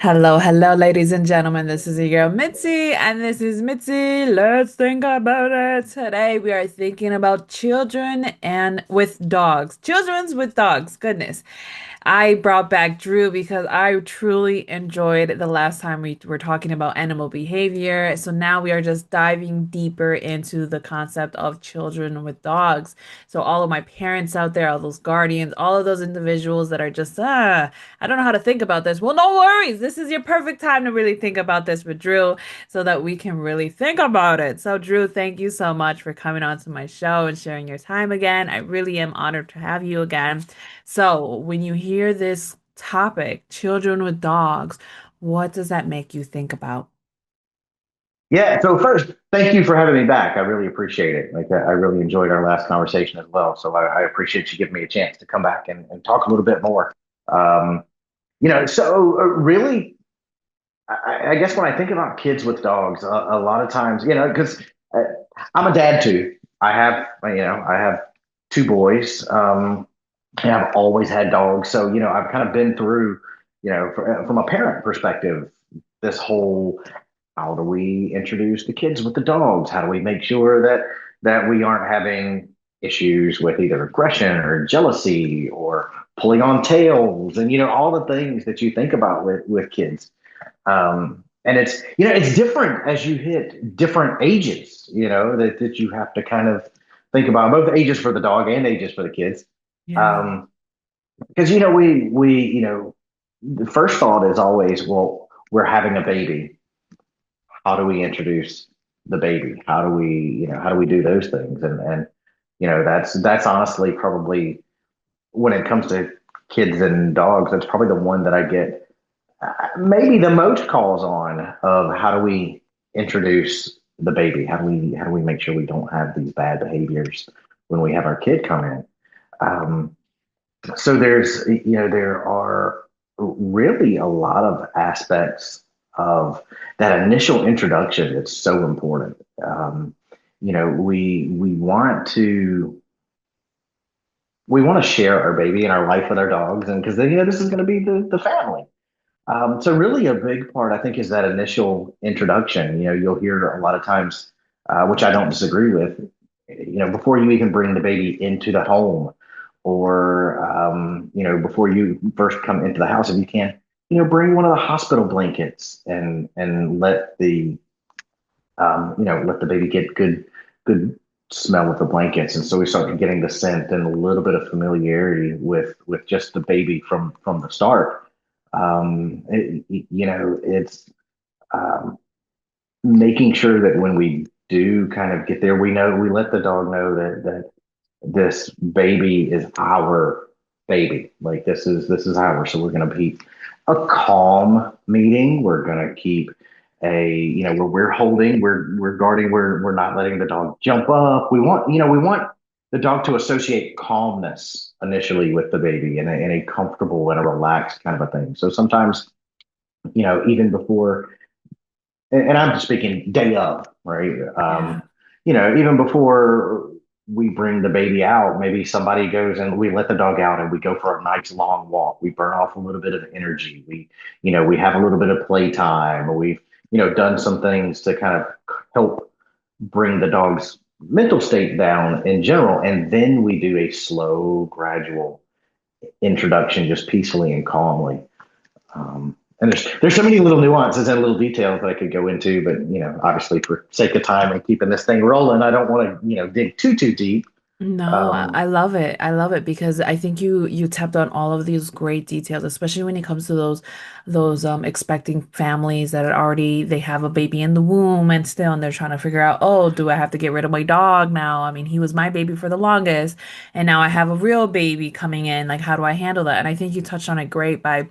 Hello, hello, ladies and gentlemen. This is your girl Mitzi, and this is Mitzi. Let's think about it. Today we are thinking about children and with dogs. Children's with dogs. Goodness. I brought back Drew because I truly enjoyed the last time we were talking about animal behavior. So now we are just diving deeper into the concept of children with dogs. So all of my parents out there, all those guardians, all of those individuals that are just, I don't know how to think about this. Well, no worries. This is your perfect time to really think about this with Drew so that we can really think about it. So, Drew, thank you so much for coming on to my show and sharing your time again. I really am honored to have you again. So, when you hear this topic, children with dogs, what does that make you think about? Yeah. So first, thank you for having me back. I really appreciate it. I really enjoyed our last conversation as well. So I appreciate you giving me a chance to come back and talk a little bit more. Um, really, I guess when I think about kids with dogs, a lot of times, because I'm a dad too. I have two boys, and I've always had dogs. So, I've kind of been through, from a parent perspective, this whole how do we introduce the kids with the dogs? How do we make sure that we aren't having issues with either aggression or jealousy or pulling on tails and all the things that you think about with kids. And it's different as you hit different ages, that you have to kind of think about both ages for the dog and ages for the kids. Yeah. Um, because the first thought is always, well, we're having a baby. How do we introduce the baby? How do we do those things? And that's honestly probably when it comes to kids and dogs, that's probably the one that I get maybe the most calls on of how do we introduce the baby? How do we make sure we don't have these bad behaviors when we have our kid come in? Um, so there are really a lot of aspects of that initial introduction that's so important. We want to share our baby and our life with our dogs, and because then this is going to be the family. So really a big part I think is that initial introduction. You'll hear a lot of times, which I don't disagree with. Before you even bring the baby into the home, or before you first come into the house, if you can, bring one of the hospital blankets and let the baby get good smell with the blankets, and so we start getting the scent and a little bit of familiarity with just the baby from the start. It's um, making sure that when we do kind of get there, we let the dog know that this baby is our baby. Like this is ours. So we're going to keep a calm meeting. We're going to keep where we're holding, we're guarding, we're not letting the dog jump up. We want the dog to associate calmness initially with the baby in a comfortable and a relaxed kind of a thing. So sometimes, even before, and I'm just speaking day of, right? Yeah. Even before we bring the baby out, maybe somebody goes and we let the dog out and we go for a nice long walk. We burn off a little bit of energy. We have a little bit of playtime, or we've, done some things to kind of help bring the dog's mental state down in general. And then we do a slow, gradual introduction, just peacefully and calmly. And there's so many little nuances and little details that I could go into, but obviously for sake of time and keeping this thing rolling, I don't want to dig too deep. No, I Um, love it. I love it because I think you tapped on all of these great details, especially when it comes to those expecting families that are already they have a baby in the womb and they're trying to figure out, oh, do I have to get rid of my dog now? I mean, he was my baby for the longest, and now I have a real baby coming in. Like, how do I handle that? And I think you touched on it great by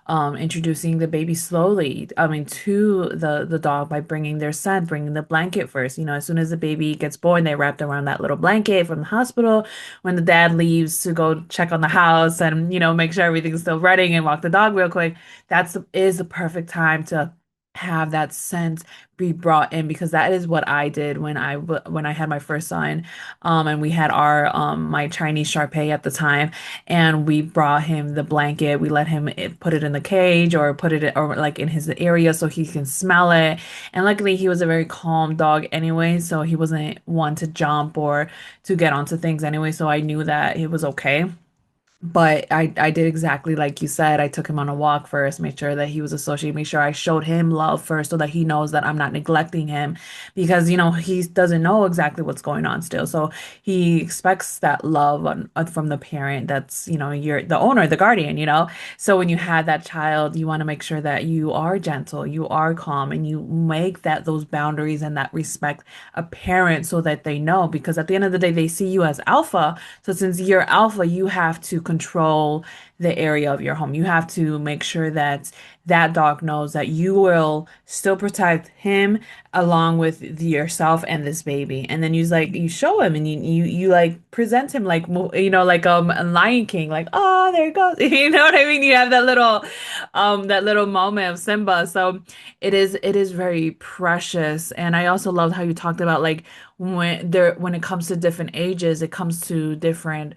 introducing the baby slowly, I mean, to the dog by bringing their scent, bringing the blanket first. As soon as the baby gets born, they wrapped around that little blanket from the hospital. When the dad leaves to go check on the house and make sure everything's still running and walk the dog real quick, is the perfect time to have that sense be brought in, because that is what I did when when I had my first son, and we had our my Chinese Shar at the time, and we brought him the blanket. We let him put it in the cage, or put it or like in his area so he can smell it. And luckily he was a very calm dog anyway, so he wasn't one to jump or to get onto things anyway, so I knew that it was okay. But I did exactly like you said. I took him on a walk first, made sure that he was associated, made sure I showed him love first so that he knows that I'm not neglecting him, because, he doesn't know exactly what's going on still. So he expects that love from the parent that's, you're the owner, the guardian. So when you have that child, you want to make sure that you are gentle, you are calm, and you make those boundaries and that respect apparent so that they know, because at the end of the day, they see you as alpha. So since you're alpha, you have to control the area of your home. You have to make sure that that dog knows that you will still protect him along with yourself and this baby. And then you show him, and you like present him like like a Lion King, like, oh, there it goes. You know what I mean? You have that little moment of Simba. So it is very precious. And I also loved how you talked about, like, when it comes to different ages, it comes to different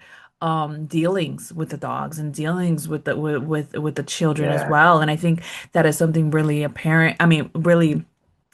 dealings with the dogs and dealings with the children as Yeah, well. And I think that is something really apparent, I mean, really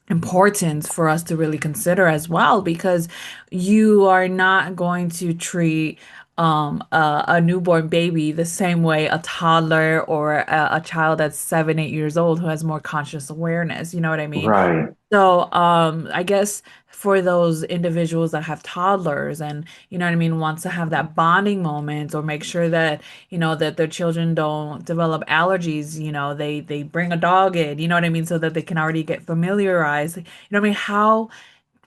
important for us to really consider as well, because you are not going to treat a newborn baby the same way a toddler or a child that's 7, 8 years old who has more conscious awareness. You know what I mean? right. So, I guess for those individuals that have toddlers and, what I mean, wants to have that bonding moment, or make sure that, that their children don't develop allergies, they bring a dog in, you know what I mean, so that they can already get familiarized. You know what I mean?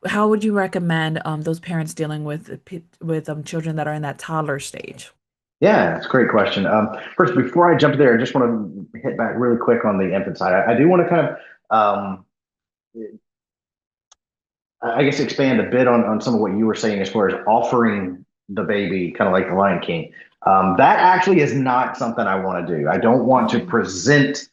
How would you recommend those parents dealing with children that are in that toddler stage? Yeah, it's a great question. First, before I jump there, I just want to hit back really quick on the infant side. I do want to kind of, I guess, expand a bit on some of what you were saying as far as offering the baby, kind of like the Lion King. That actually is not something I want to do. I don't want to Oh, present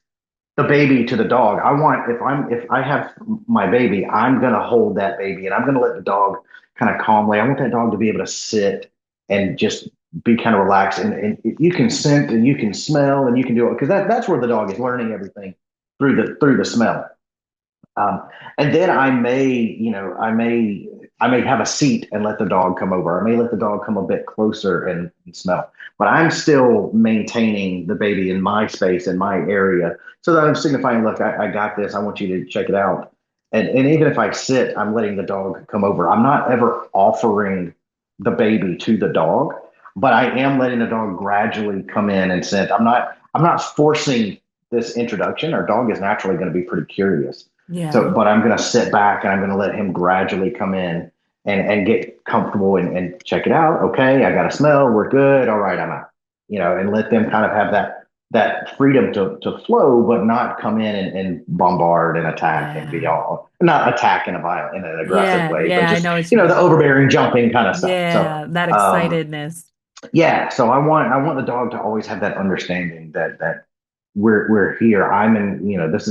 the baby to the dog. I want if I have my baby, I'm gonna hold that baby and I'm gonna let the dog kind of calmly. I want that dog to be able to sit and just be kind of relaxed and you can scent and you can smell and you can do it because that's where the dog is learning everything through the smell. Um, and then I may have a seat and let the dog come over. I may let the dog come a bit closer and smell, but I'm still maintaining the baby in my space, in my area, so that I'm signifying, look, I got this. I want you to check it out. And even if I sit, I'm letting the dog come over. I'm not ever offering the baby to the dog, but I am letting the dog gradually come in and sit. I'm not forcing this introduction. Our dog is naturally going to be pretty curious. yeah, So, but I'm going to sit back and I'm going to let him gradually come in and get comfortable and check it out. Okay, I got a smell. We're good. All right, I'm out. And let them kind of have that freedom to flow, but not come in and bombard and attack and be yeah, all not attack in a violent in an aggressive yeah, way, but yeah. I just know what you the mean. overbearing jumping kind of stuff. So Yeah, that um, excitedness. yeah, so I want the dog to always have that understanding that we're here. I'm in, this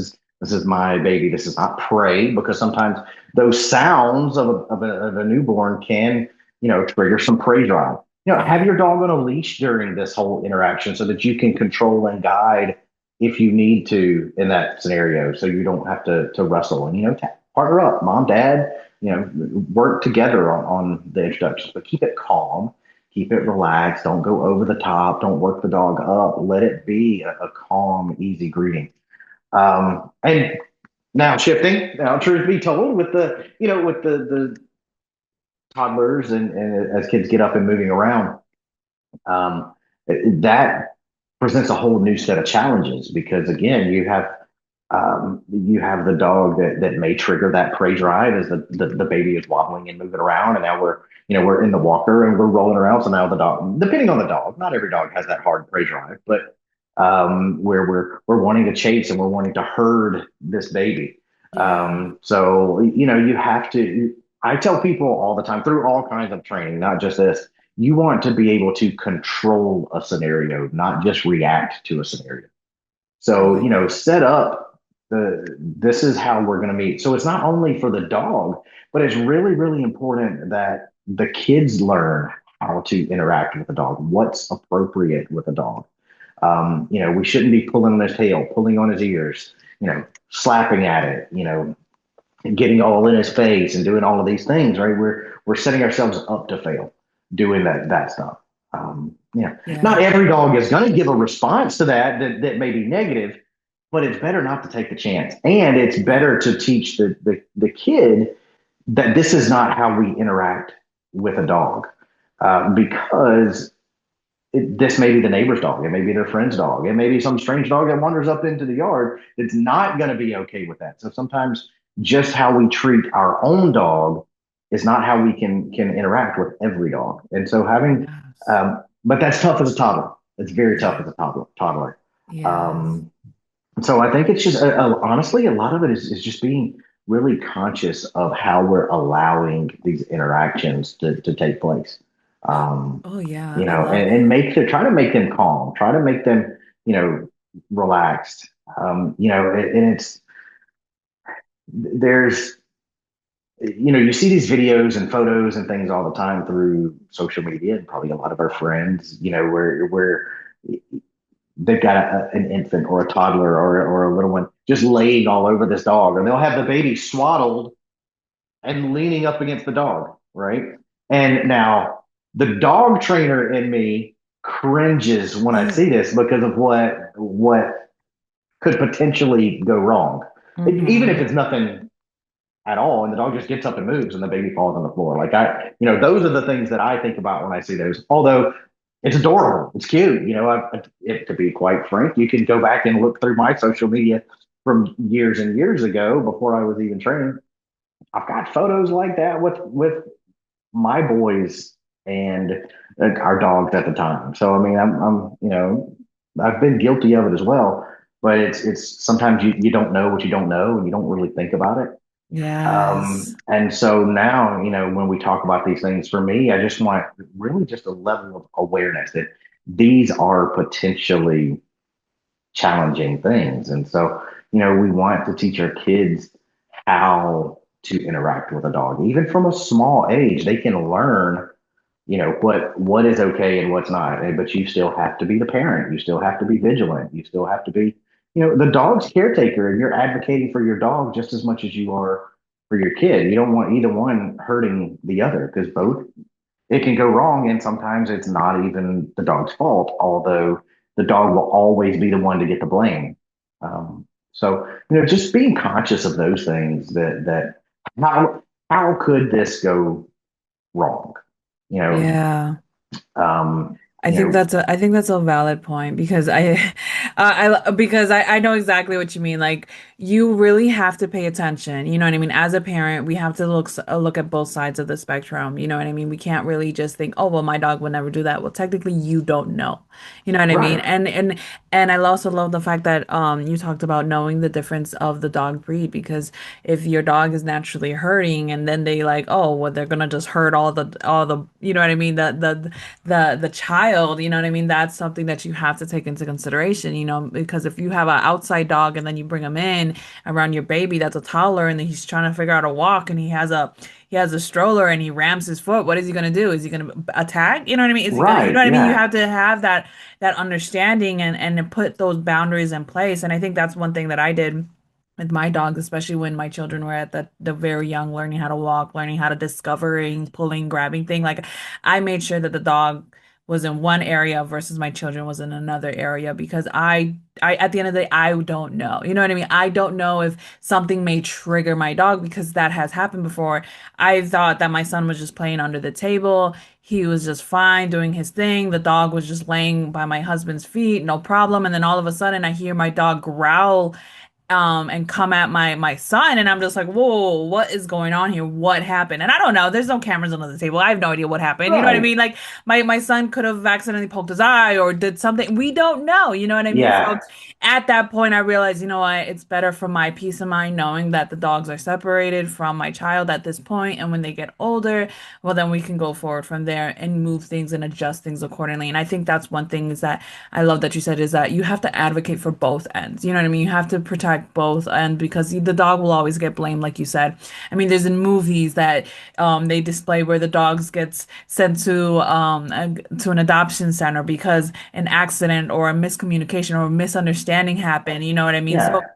is my baby. This is not prey because sometimes those sounds of a newborn can, trigger some prey drive. Have Yeah, your dog on a leash during this whole interaction so that you can control and guide if you need to in that scenario, so you don't have to wrestle and partner up, mom, dad, work together on the introductions, but keep it calm. Keep it relaxed. Don't go over the top. Don't work the dog up. Let it be a calm, easy greeting. And now shifting. Now, truth be told, with the toddlers and as kids get up and moving around, um, that presents a whole new set of challenges because again, you have the dog that may trigger that prey drive as the baby is wobbling and moving around, and now we're in the walker and we're rolling around. So now the dog, depending on the dog, not every dog has that hard prey drive, but where we're wanting to chase and we're wanting to herd this baby. yeah, So you have to. I tell people all the time through all kinds of training, not just this. You want to be able to control a scenario, not just react to a scenario. I So, like that. set up. this is how we're going to meet. So it's not only for the dog, but it's really, really important that the kids learn how to interact with the dog, what's appropriate with a dog. We shouldn't be pulling on his tail, pulling on his ears, slapping at it, getting all in his face and doing all of these things, right? We're setting ourselves up to fail doing that stuff. Not Yeah. every dog is going to give a response to that may be negative, but it's better not to take the chance, and it's Yeah. better to teach the kid that this is not how we interact with a dog, because this may be the neighbor's dog. It may be their friend's dog. It may be some strange dog that wanders up into the yard. It's not going to be okay with that. So sometimes just how we treat our own dog is not how we can interact with every dog. And so Yes. but that's tough as a toddler. It's very tough Yeah. as a toddler. Yes. Um, so I think it's just honestly a lot of it is just being really conscious of how we're allowing these interactions to take place. Um, Oh yeah. I love and that. try to make them calm, try to make them, relaxed. And it's there's, you see these videos and photos and things all the time through social media and probably a lot of our friends, where they've got an infant or a toddler or a little one just laying all over this dog, and they'll have the baby swaddled and leaning up against the dog, right? And now the dog trainer in me cringes when I see this because of what could potentially go wrong. Even if Mm-hmm. it's nothing at all, and the dog just gets up and moves, and the baby falls on the floor. Like those are the things that I think about when I see those. Although it's adorable, it's cute. To be quite frank, you can go back and look through my social media from years and years ago before I was even trained. I've got photos like that with my boys and our dogs at the time. So I mean, I've been guilty of it as well. But it's sometimes you don't know what you don't know, and you don't really think about it. Yes. And so now, when we talk about these things, for me, I just want really just a level of awareness that these are potentially challenging things. And so, we want to teach our kids how to interact with a dog, even from a small age. They can learn, what is okay and what's not. But you still have to be the parent. You still have to be vigilant. You still have to be, the dog's caretaker, and you're advocating for your dog just as much as you are for your kid. You don't want either one hurting the other, because both it can go wrong, and sometimes it's not even the dog's fault, although the dog will always be the one to get the blame. So just being conscious of those things, that how could this go wrong? You know, Yeah. um, I you think know, I think that's a valid point because because I know exactly what you mean. Like you really have to pay attention. You know what I mean? As a parent, we have to look at both sides of the spectrum. You know what I mean? We can't really just think, oh, well, my dog would never do that. Well, technically, you don't know. You know what I mean? right, And I also love the fact that you talked about knowing the difference of the dog breed, because if your dog is naturally herding and then they like, oh, well, they're gonna just herd all the you know what I mean? The child, you know what I mean? That's something that you have to take into consideration, because if you have an outside dog and then you bring him in around your baby that's a toddler and then he's trying to figure out a walk and he has a stroller and he rams his foot, what is he gonna do? Is he gonna attack? You know what I mean? Is he gonna, you know right, what I mean? You yeah, have to have that understanding and put those boundaries in place. And I think that's one thing that I did with my dogs, especially when my children were at the very young, learning how to walk, learning how to discovering, pulling, grabbing thing. Like I made sure that the dog was in one area versus my children was in another area because I at the end of the day, I don't know. You know what I mean? I don't know if something may trigger my dog because that has happened before. I thought that my son was just playing under the table. He was just fine doing his thing. The dog was just laying by my husband's feet, no problem. And then all of a sudden I hear my dog growl and come at my son, and I'm just like, whoa, what is going on here? What happened? And I don't know, there's no cameras under the table. I have no idea what happened. You know what I right, mean? Like my son could have accidentally poked his eye or did something. We don't know, you know what I mean? So yeah, at that point I realized, you know what, it's better for my peace of mind knowing that the dogs are separated from my child at this point, and when they get older, well then we can go forward from there and move things and adjust things accordingly. And I think that's one thing is that I love that you said is that you have to advocate for both ends. You know what I mean? You have to protect protect both, and because the dog will always get blamed, like you said. I mean, there's in movies that they display where the dogs gets sent to an adoption center because an accident or a miscommunication or a misunderstanding happened. You know what I mean? So Yeah.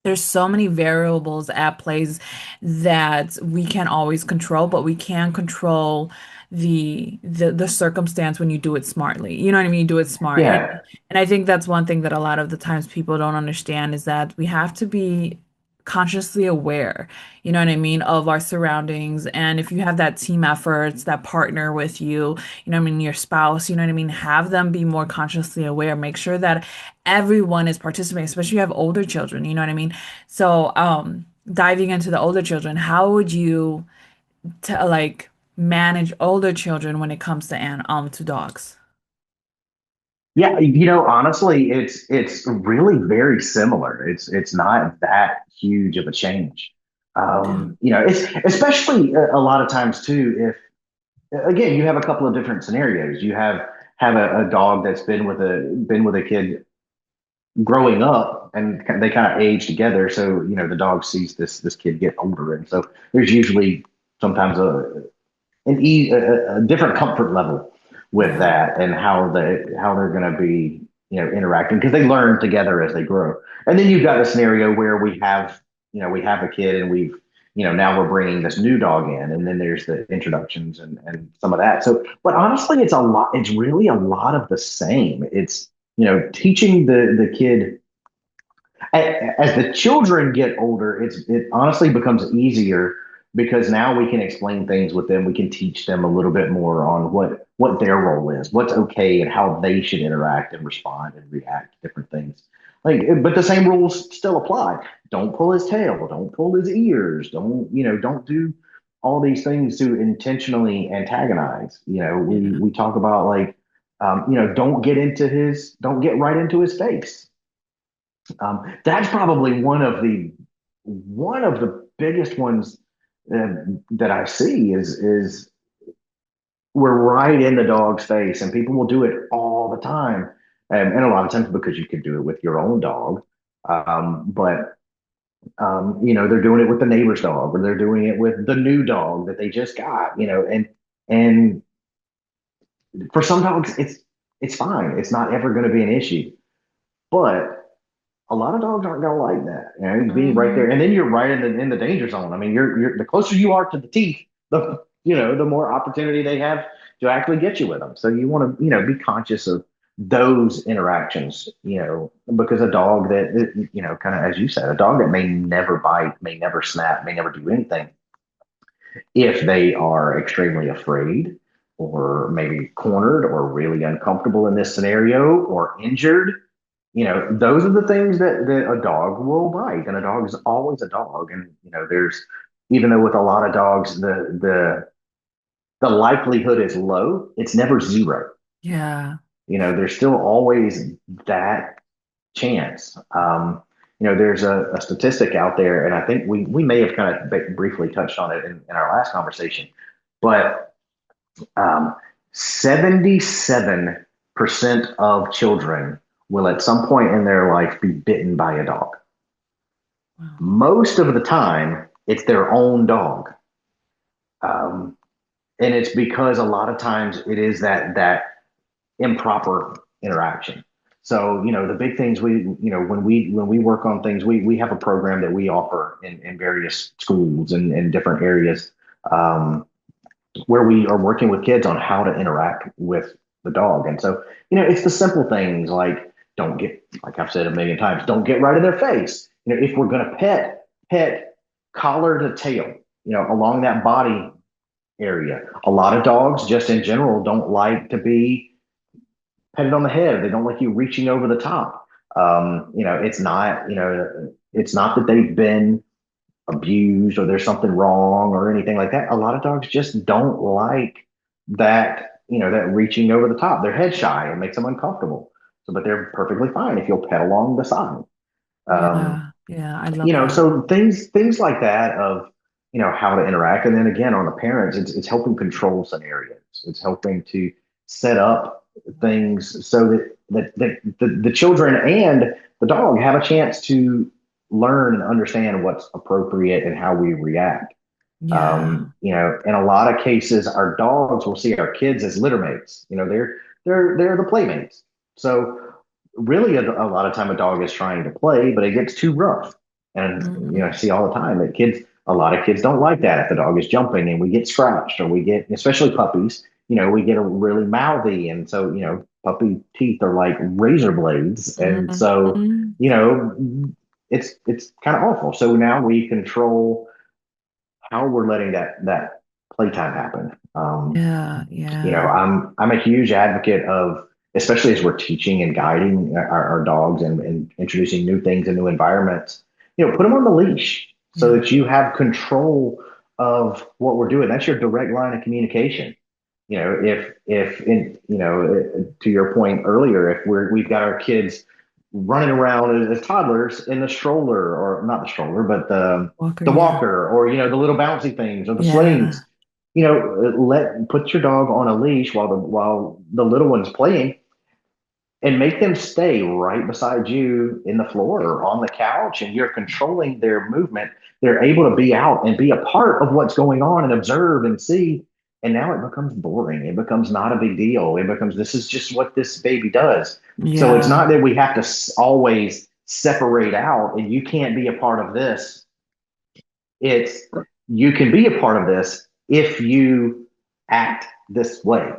there's so many variables at plays that we can't always control, but we can control the circumstance when you do it smartly. You know what I mean? You do it smart. Yeah. And I think that's one thing that a lot of the times people don't understand is that we have to be consciously aware, you know what I mean, of our surroundings. And if you have that team efforts, that partner with you, you know what I mean, your spouse, you know what I mean, have them be more consciously aware. Make sure that everyone is participating, especially if you have older children, you know what I mean? So, diving into the older children, how would you like manage older children when it comes to dogs? Yeah, honestly, it's really very similar. It's not that huge of a change. Yeah. It's especially a lot of times too, if again, you have a couple of different scenarios. You have a dog that's been with a kid growing up, and they kind of age together. So, the dog sees this kid get older, and so there's usually sometimes a different comfort level with Yeah. that, and how they're going to be, interacting, because they learn together as they grow. And then you've got a scenario where we have a kid, and now we're bringing this new dog in, and then there's the introductions and some of that. So, but honestly, it's really a lot of the same. It's, teaching the kid as the children get older. It honestly becomes easier, because now we can explain things with them. We can teach them a little bit more on what their role is, what's okay, and how they should interact and respond and react to different things. But the same rules still apply. Don't pull his tail. Don't pull his ears. Don't do all these things to intentionally antagonize. Yeah. We talk about, like, don't get right into his face. That's probably one of the biggest ones that I see is we're right in the dog's face, and people will do it all the time, and a lot of times because you can do it with your own dog, but they're doing it with the neighbor's dog, or they're doing it with the new dog that they just got, and for some dogs it's fine. It's not ever going to be an issue, but a lot of dogs aren't going to like that, being right there, Hmm. and then you're right in the danger zone. I mean, you're the closer you are to the teeth, the more opportunity they have to actually get you with them. So you want to, be conscious of those interactions, because a dog that, kind of as you said, a dog that may never bite, may never snap, may never do anything, if they are extremely afraid, or maybe cornered, or really uncomfortable in this scenario, or injured, those are the things that a dog will bite. And a dog is always a dog. And, there's, even though with a lot of dogs, the likelihood is low, it's never zero. Yeah. There's still always that chance. There's a statistic out there, and I think we may have kind of briefly touched on it in our last conversation, but um, 77% of children will at some point in their life be bitten by a dog. Wow. Most of the time, it's their own dog. Um, and it's because a lot of times it is that improper interaction. So, the big things when we work on things, we have a program that we offer in various schools and different areas, um, where we are working with kids on how to interact with the dog. And so, it's the simple things, like, don't get, like I've said a million times, don't get right in their face. If we're going to pet collar to tail, along that body area. A lot of dogs just in general don't like to be petted on the head. They don't like you reaching over the top. It's not that they've been abused or there's something wrong or anything like that. A lot of dogs just don't like that reaching over the top. They're head shy. It makes them uncomfortable. So, but they're perfectly fine if you'll pet along the side. Um, Yeah. Yeah. I love that. so things like that, of, how to interact. And then again, on the parents, it's helping control scenarios. It's helping to set up things so that the children and the dog have a chance to learn and understand what's appropriate and how we react. Yeah. In a lot of cases, our dogs will see our kids as litter mates. They're the playmates. So really, a lot of time a dog is trying to play, but it gets too rough. And I Hmm. see all the time that a lot of kids don't like that if the dog is jumping and we get scratched or we get, especially puppies, we get a really mouthy, and so puppy teeth are like razor blades, and so Hmm. you know it's kind of awful. So now we control how we're letting that playtime happen. Yeah, yeah. I'm a huge advocate of, especially as we're teaching and guiding our dogs and introducing new things and new environments. Put them on the leash so Yeah. that you have control of what we're doing. That's your direct line of communication. If in to your point earlier, if we've got our kids running around as toddlers in the stroller, or not the stroller, but Walker, the yeah. walker, or the little bouncy things or the Yeah. slings, let put your dog on a leash while the little one's playing, and make them stay right beside you in the floor or on the couch, and you're controlling their movement. They're able to be out and be a part of what's going on and observe and see. And now it becomes boring. It becomes not a big deal. It becomes, this is just what this baby does. So it's Yeah. not that we have to always separate out and you can't be a part of this. It's, you can be a part of this if you act this way,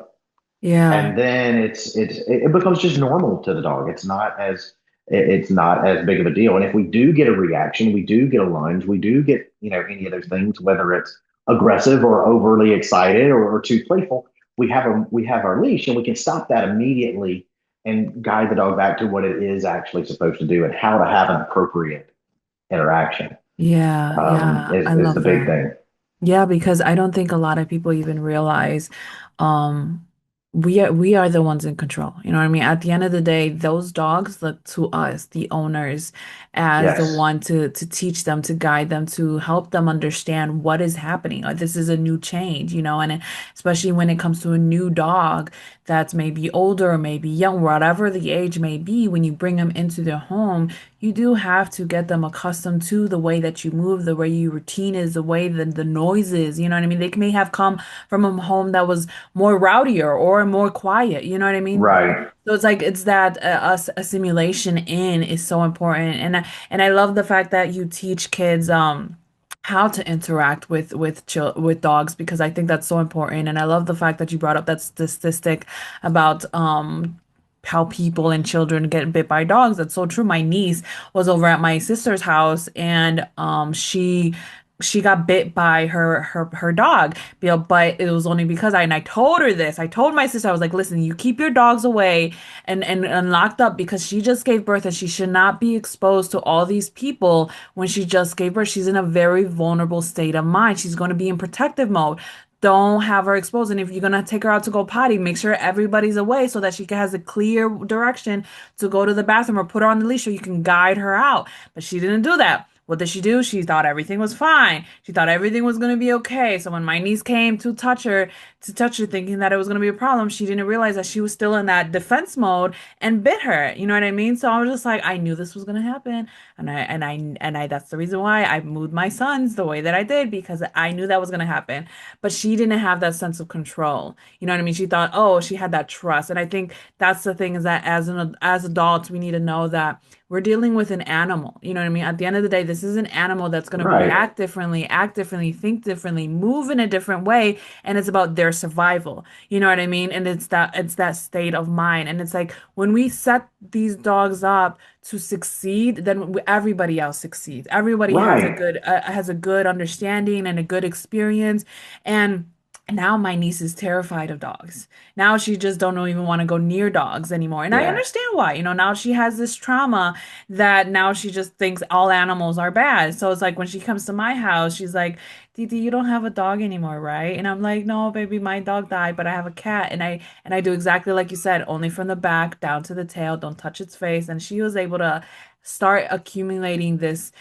Yeah. and then it becomes just normal to the dog. It's not as big of a deal. And if we do get a reaction, we do get a lunge, we do get any of those things, whether it's aggressive or overly excited or too playful, we have our leash and we can stop that immediately and guide the dog back to what it is actually supposed to do and how to have an appropriate interaction. Yeah. Yeah. I Is the love big that. thing. Yeah, because I don't think a lot of people even realize um we are the ones in control. You know what I mean? At the end of the day, those dogs look to us, the owners, as the Yes. one to teach them, to guide them, to help them understand what is happening. Like this is a new change, and especially when it comes to a new dog that's maybe older or maybe young, whatever the age may be, when you bring them into their home, you do have to get them accustomed to the way that you move, the way your routine is, the way that the noise is. You know what I mean? They may have come from a home that was more rowdier or more quiet. You know what I mean? Right. So it's like it's that us assimilation in is so important, and I love the fact that you teach kids how to interact with dogs because I think that's so important, and I love the fact that you brought up that statistic about how people and children get bit by dogs. That's so true. My niece was over at my sister's house and she got bit by her dog. But it was only because I told her this. I told my sister, I was like, listen, you keep your dogs away and locked up because she just gave birth and she should not be exposed to all these people when she just gave birth. She's in a very vulnerable state of mind. She's going to be in protective mode. Don't have her exposed. And if you're gonna take her out to go potty, make sure everybody's away so that has a clear direction to go to the bathroom or put her on the leash so you can guide her out. But she didn't do that. What did she do? She thought everything was fine. She thought everything was gonna be okay. So when my niece came to touch her, thinking that it was gonna be a problem, she didn't realize that she was still in that defense mode and bit her. You know what I mean? So I was just like, I knew this was gonna happen, and I that's the reason why I moved my sons the way that I did because I knew that was gonna happen. But she didn't have that sense of control. You know what I mean? She thought, oh, she had that trust. And I think that's the thing is that as adults, we need to know that we're dealing with an animal. You know what I mean? At the end of the day, this is an animal that's going to Right. react differently, act differently, think differently, move in a different way, and it's about their survival. You know what I mean? And it's that state of mind. And it's like when we set these dogs up to succeed, then everybody else succeeds. Everybody Right. has a good understanding and a good experience. And now my niece is terrified of dogs. Now she just don't even want to go near dogs anymore. And I Yeah. understand why. Now she has this trauma that now she just thinks all animals are bad. So it's like when she comes to my house, she's like, Didi, you don't have a dog anymore, right? And I'm like, no, baby, my dog died, but I have a cat. And I do exactly like you said, only from the back down to the tail, don't touch its face. And she was able to start accumulating this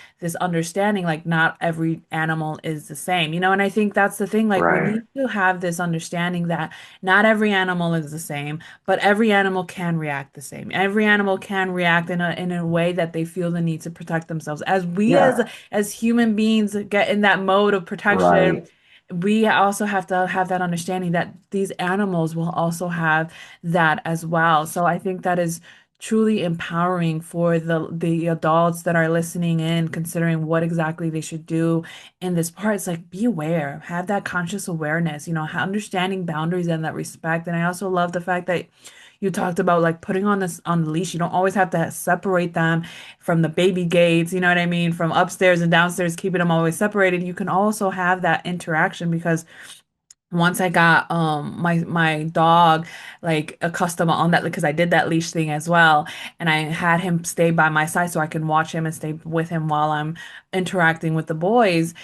understanding, like not every animal is the same, and I think that's the thing, like we Right. need to have this understanding that not every animal is the same, but every animal can react the same. Every animal can react in a way that they feel the need to protect themselves. As we Yeah. as human beings get in that mode of protection, Right. we also have to have that understanding that these animals will also have that as well. So I think that is truly empowering for the adults that are listening in, considering what exactly they should do in this part. It's like be aware, have that conscious awareness, understanding boundaries and that respect. And I also love the fact that you talked about like putting on this on the leash. You don't always have to separate them from the baby gates, you know what I mean? From upstairs and downstairs, keeping them always separated. You can also have that interaction because once I got my dog like accustomed on that because I did that leash thing as well, and I had him stay by my side so I can watch him and stay with him while I'm interacting with the boys.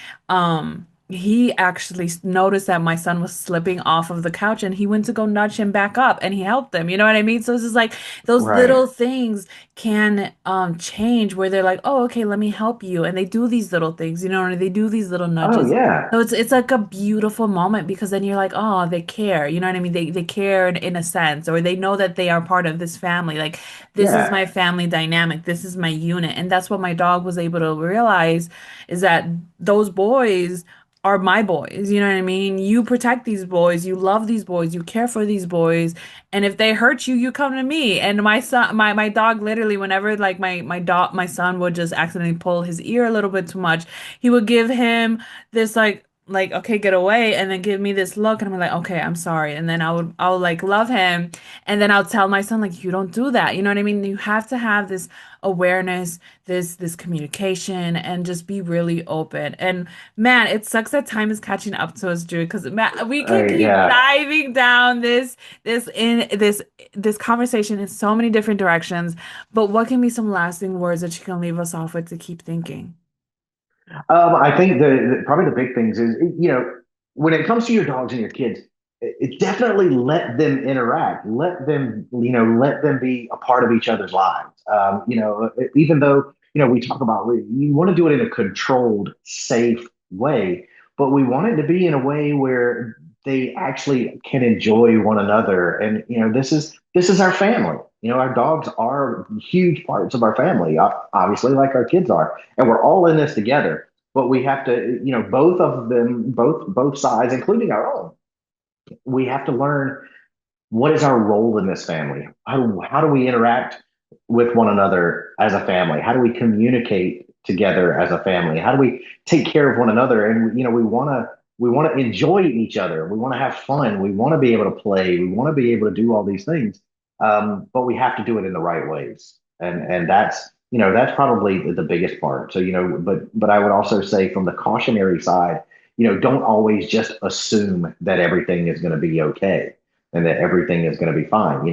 He actually noticed that my son was slipping off of the couch and he went to go nudge him back up and he helped him. You know what I mean? So it's just like those Right. little things can change where they're like, "Oh, okay, let me help you." And they do these little things, or they do these little Oh nudges. yeah. So it's like a beautiful moment because then you're like, oh, they care. You know what I mean? They care in a sense, or they know that they are part of this family. Like this is Yeah. my family dynamic. This is my unit. And that's what my dog was able to realize is that those boys are my boys. You know what I mean? You protect these boys, you love these boys, you care for these boys. And if they hurt you, you come to me. And my son, my dog literally, whenever like my son would just accidentally pull his ear a little bit too much, he would give him this like okay get away and then give me this look and I'm like okay I'm sorry and then I'll like love him and then I'll tell my son like you don't do that, you know what I mean? You have to have this awareness, this communication and just be really open. And man, it sucks that time is catching up to us, Drew, because man, we can keep Yeah. diving down this conversation in so many different directions, but what can be some lasting words that you can leave us off with to keep thinking? I think probably the big things is, when it comes to your dogs and your kids, it definitely let them interact, let them, let them be a part of each other's lives. Even though, we talk about, you want to do it in a controlled, safe way, but we want it to be in a way where they actually can enjoy one another. And, this is our family. Our dogs are huge parts of our family, obviously, like our kids are, and we're all in this together, but we have to, both of them, both sides, including our own, we have to learn what is our role in this family. How do we interact with one another as a family? How do we communicate together as a family? How do we take care of one another? And we want to enjoy each other. We want to have fun. We want to be able to play. We want to be able to do all these things, but we have to do it in the right ways. And that's probably the biggest part. So but I would also say from the cautionary side, don't always just assume that everything is going to be okay and that everything is going to be fine.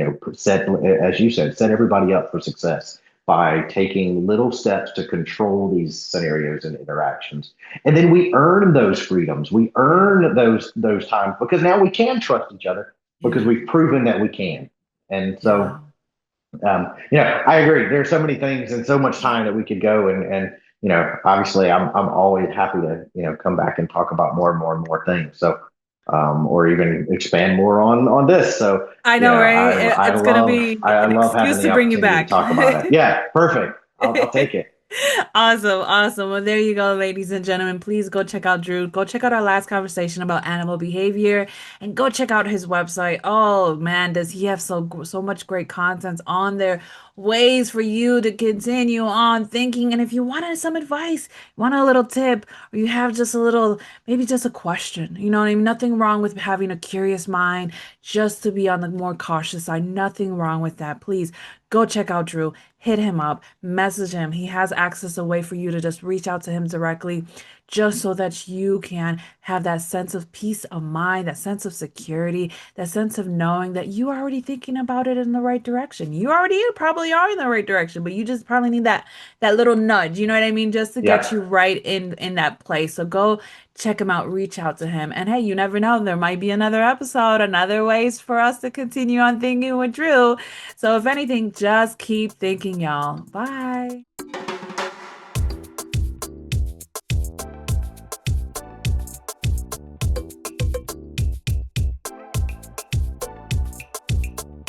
As you said, set everybody up for success by taking little steps to control these scenarios and interactions. And then we earn those freedoms. We earn those times because now we can trust each other because Yeah. we've proven that we can. And Yeah. so, I agree. There's so many things and so much time that we could go and obviously I'm always happy to, come back and talk about more and more and more things. So, or even expand more on this. So, I know, right? I It's gonna love, be I an love having excuse to the bring you opportunity to back. talk about it. Yeah. Perfect. I'll take it. Awesome, awesome. Well, there you go, ladies and gentlemen. Please go check out Drew. Go check out our last conversation about animal behavior and go check out his website. Oh man, does he have so much great content on there. Ways for you to continue on thinking. And if you wanted some advice, want a little tip, or you have just a little, maybe just a question, you know what I mean? Nothing wrong with having a curious mind, just to be on the more cautious side. Nothing wrong with that. Please go check out Drew. Hit him up, message him. He has access, a way for you to just reach out to him directly. just so that you can have that sense of peace of mind, that sense of security, that sense of knowing that you are already thinking about it in the right direction. You probably are in the right direction, but you just probably need that little nudge, you know what I mean, just to get Yeah. you right in that place. So go check him out, reach out to him. And hey, you never know, there might be another episode, another ways for us to continue on thinking with Drew. So if anything, just keep thinking, y'all. Bye.